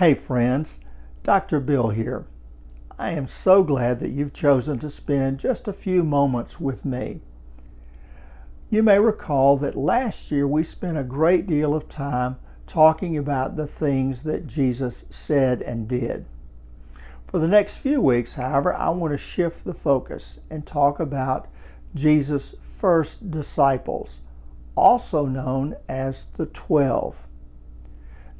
Hey friends, Dr. Bill here. I am so glad that you've chosen to spend just a few moments with me. You may recall that last year we spent a great deal of time talking about the things that Jesus said and did. For the next few weeks, however, I want to shift the focus and talk about Jesus' first disciples, also known as the 12.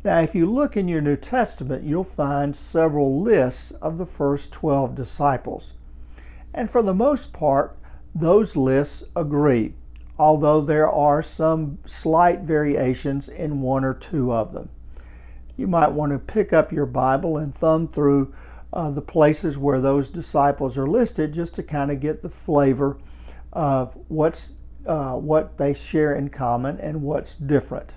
Now, if you look in your New Testament, you'll find several lists of the first 12 disciples. And for the most part, those lists agree, although there are some slight variations in one or two of them. You might want to pick up your Bible and thumb through the places where those disciples are listed just to kind of get the flavor of what they share in common and what's different.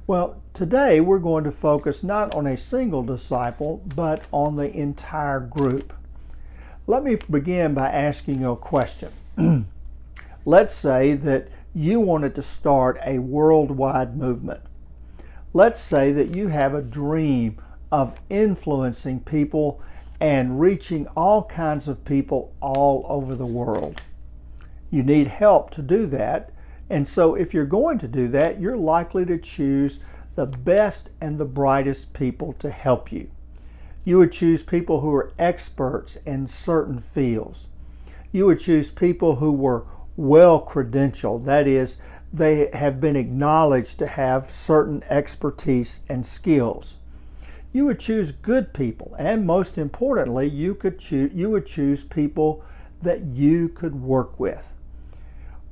Well, today we're going to focus not on a single disciple, but on the entire group. Let me begin by asking you a question. Let's say that you wanted to start a worldwide movement. Let's say that you have a dream of influencing people and reaching all kinds of people all over the world. You need help to do that. And so if you're going to do that, you're likely to choose the best and the brightest people to help you. You would choose people who are experts in certain fields. You would choose people who were well credentialed. That is, they have been acknowledged to have certain expertise and skills. You would choose good people, and most importantly, you would choose people that you could work with.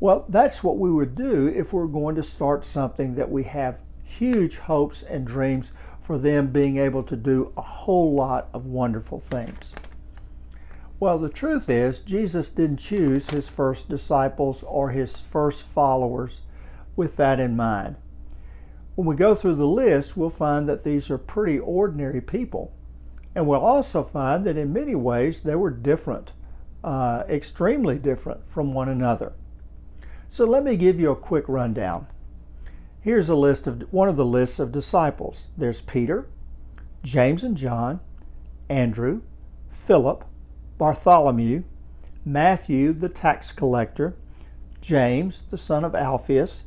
Well, that's what we would do if we're going to start something that we have huge hopes and dreams for them being able to do a whole lot of wonderful things. Well, the truth is, Jesus didn't choose his first disciples or his first followers with that in mind. When we go through the list, we'll find that these are pretty ordinary people. And we'll also find that in many ways they were different, extremely different from one another. So let me give you a quick rundown. Here's one of the lists of disciples. There's Peter, James and John, Andrew, Philip, Bartholomew, Matthew the tax collector, James the son of Alphaeus,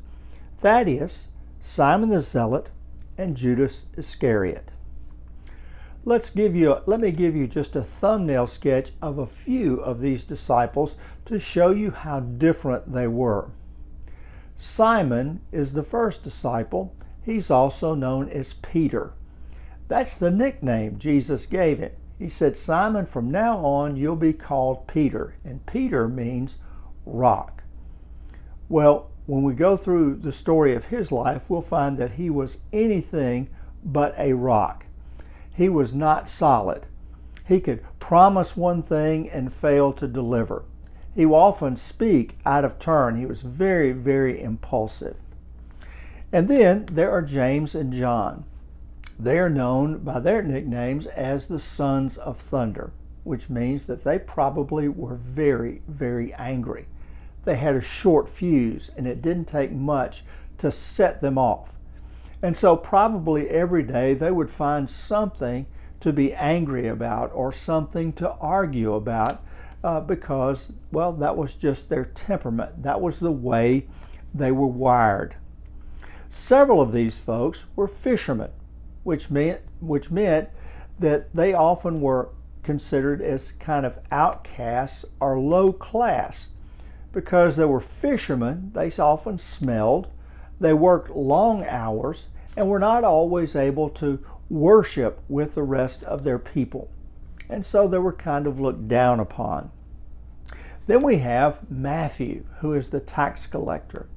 Thaddeus, Simon the Zealot, and Judas Iscariot. Let me give you just a thumbnail sketch of a few of these disciples to show you how different they were. Simon is the first disciple. He's also known as Peter. That's the nickname Jesus gave him. He said, "Simon, from now on you'll be called Peter," and Peter means rock. Well, when we go through the story of his life, we'll find that he was anything but a rock. He was not solid. He could promise one thing and fail to deliver. He would often speak out of turn. He was very, very impulsive. And then there are James and John. They are known by their nicknames as the Sons of Thunder, which means that they probably were very, very angry. They had a short fuse, and it didn't take much to set them off. And so probably every day they would find something to be angry about or something to argue about because, well, that was just their temperament. That was the way they were wired. Several of these folks were fishermen, which meant that they often were considered as kind of outcasts or low class. Because they were fishermen, they often smelled, they worked long hours, and were not always able to worship with the rest of their people. And so they were kind of looked down upon. Then we have Matthew, who is the tax collector.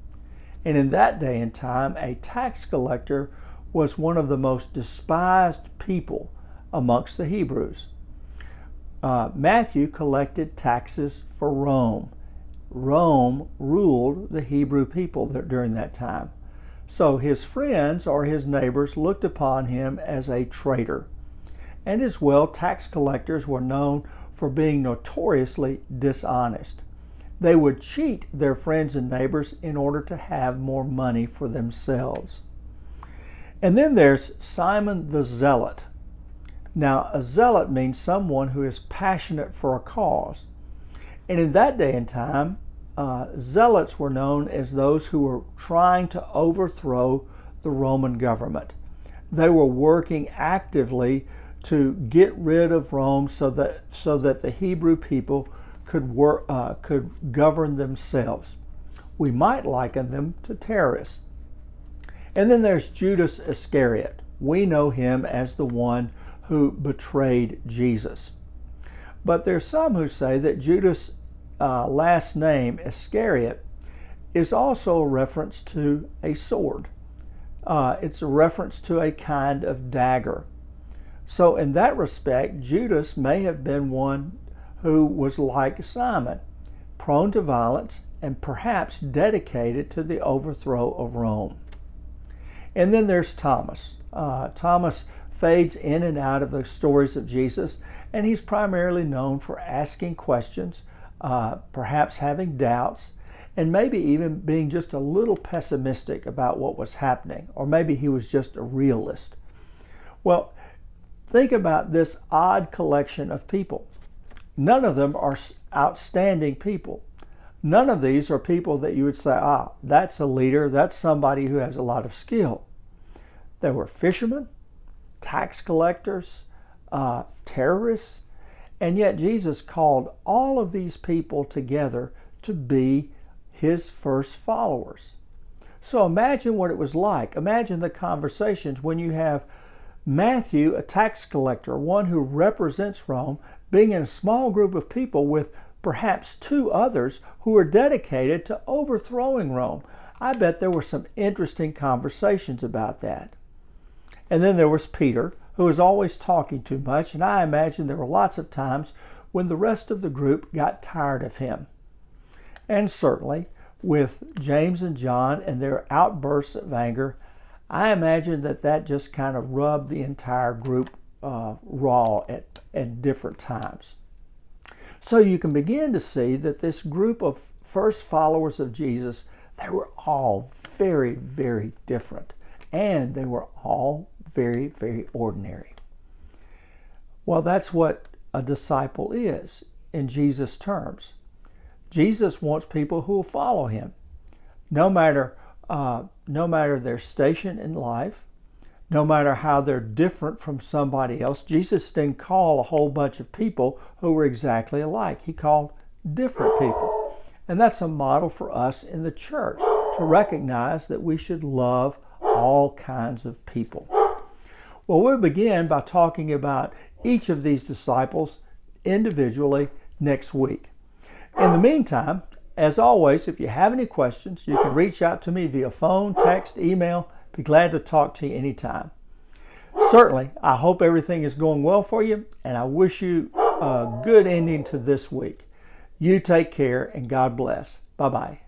And in that day and time, a tax collector was one of the most despised people amongst the Hebrews. Matthew collected taxes for Rome. Rome ruled the Hebrew people during that time. So his friends or his neighbors looked upon him as a traitor. And as well, tax collectors were known for being notoriously dishonest. They would cheat their friends and neighbors in order to have more money for themselves. And then there's Simon the Zealot. Now, a zealot means someone who is passionate for a cause. And in that day and time, zealots were known as those who were trying to overthrow the Roman government. They were working actively to get rid of Rome so that the Hebrew people could govern themselves. We might liken them to terrorists. And then there's Judas Iscariot. We know him as the one who betrayed Jesus. But there's some who say that Judas' last name, Iscariot, is also a reference to a sword. It's a reference to a kind of dagger. So in that respect, Judas may have been one who was like Simon, prone to violence and perhaps dedicated to the overthrow of Rome. And then there's Thomas. Thomas fades in and out of the stories of Jesus, and he's primarily known for asking questions, perhaps having doubts, and maybe even being just a little pessimistic about what was happening, or maybe he was just a realist. Well, think about this odd collection of people. None of them are outstanding people. None of these are people that you would say, that's a leader, that's somebody who has a lot of skill. There were fishermen, tax collectors, terrorists, and yet Jesus called all of these people together to be his first followers. So imagine what it was like. Imagine the conversations when you have Matthew, a tax collector, one who represents Rome, being in a small group of people with perhaps two others who are dedicated to overthrowing Rome. I bet there were some interesting conversations about that. And then there was Peter, who was always talking too much, and I imagine there were lots of times when the rest of the group got tired of him. And certainly, with James and John and their outbursts of anger, I imagine that just kind of rubbed the entire group raw at different times. So you can begin to see that this group of first followers of Jesus, they were all very, very different. And they were all very, very ordinary. Well, that's what a disciple is in Jesus' terms. Jesus wants people who will follow him, no matter their station in life, no matter how they're different from somebody else. Jesus didn't call a whole bunch of people who were exactly alike. He called different people. And that's a model for us in the church, to recognize that we should love all kinds of people. Well, we'll begin by talking about each of these disciples individually next week. In the meantime, as always, if you have any questions, you can reach out to me via phone, text, email. Be glad to talk to you anytime. Certainly, I hope everything is going well for you, and I wish you a good ending to this week. You take care, and God bless. Bye-bye.